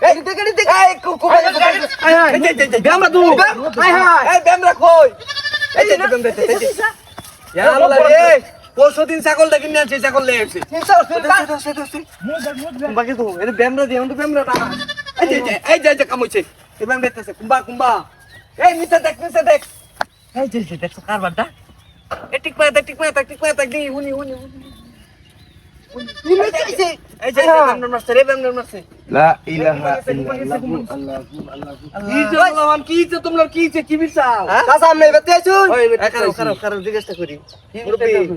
এই দেখ এই বেমরা দু এই বেমরা কই এই যে বেমরা ইয়া আল্লাহ রে পরশুদিন ছাগলটা কিনে আনছি ছাগল নিয়ে আসছি বাকি তো এই বেমরা দিয়ে তো বেমরা না এই যে কামইছে এই বেমরা দেখতেছে কুম্বা এই নিচে দেখ এই যে দেখছো কারবারটা এই টিক পায় দেখ দি হুনি এই যে বেমরা মারছে লা ইলাহা ইল্লাল্লাহু আল্লাহু কি যে তোমরা কি বিচার কাসা আমনে বেতে আছুন ওই খারাপ জিজ্ঞাসা করি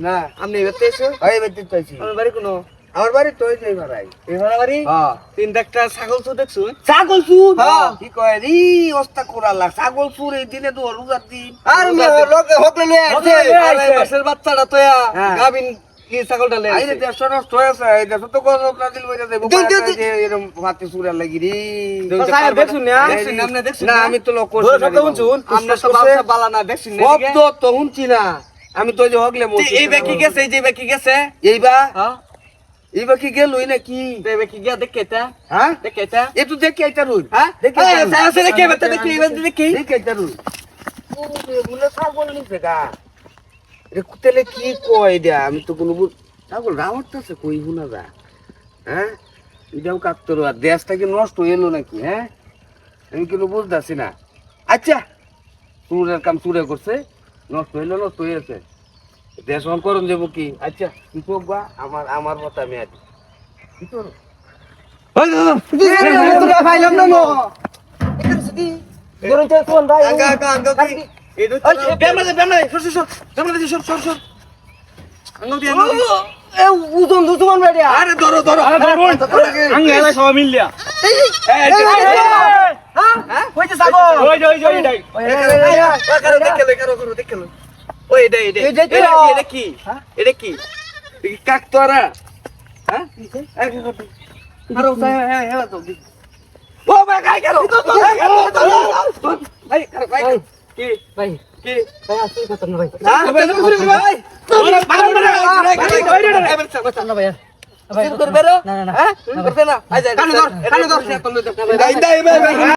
না আপনি বেতে এসো ওই বেতে আছি আমার বাড়ি কোনো আমার বাড়ি তোই যাই ভাই এই ভাড়া বাড়ি হ্যাঁ তিন একটা ছাগল চুর দেখছো ছাগল চুর হ্যাঁ। কি কয় রি অস্তা কোরালা ছাগল চুর এই দিনে তো রোজার দিন আর মে লোকে হকলে নিয়ে আছে আরে বাসের বাচ্চাটা তো হ্যাঁ। গাবিন কি ছাগলটা লে আইরে দেশ নষ্ট হয়েছে এই দেশ তো কোন নাজিল বইরা দেব যে এরকম হাতে চুরা লাগি রে সাহেব দেখছুন না আপনি দেখছুন না আমি তো লোক করছি না আমরা সব বাচ্চা বালা না দেখছুন না শব্দ তো শুনছি না আমি তো যে হগলে মরছি এই ব্যক্তি গেছে এই যে ব্যক্তি গেছে এইবা হ্যাঁ এইবা কি গেলই নাকি এই ব্যক্তি গিয়া দেখেটা হ্যাঁ দেখেটা এ তো দেখে আইতা রুই হ্যাঁ দেখে আছে দেখে বেটা দেখি দেখে আইতা রুই ও বলে ছাগল নিছে গা রে কুতেলে কি কয় দা আমি তো কোনো ছাগল রাওয়ারটাছে কই হুনা যা হ্যাঁ এটাও কাটতর আর দেশটা কি নষ্ট হইলো নাকি হ্যাঁ আমি কিন্তু বুঝতাছি না আচ্ছা চুরের কাম চুরে করছে নষ্ট হয়েছে দেশ করণ যাবো কি আচ্ছা কি করবা আমার মত আমি আছি কি করো ভাইলাম না নো গরম চাই কোন ভাই আঙ্গা কি এডো বেমনা সর আঙ্গো দি এ উজন দুজন বেড়িয়া আরে ধরো আঙ্গা এলা সব মিললিয়া হ্যাঁ কইতে ছাগল ওই দেখেলো ওই এটা কি এটা কি কাক তোরা হ্যাঁ আরে হ্যাঁ তো ও ভাই কাই করো ভাই কি ভাই কি ভাই আসি কথা না ভাই ভাই না ভাই করবে না না হ্যাঁ করবে না আই যা কানে ধর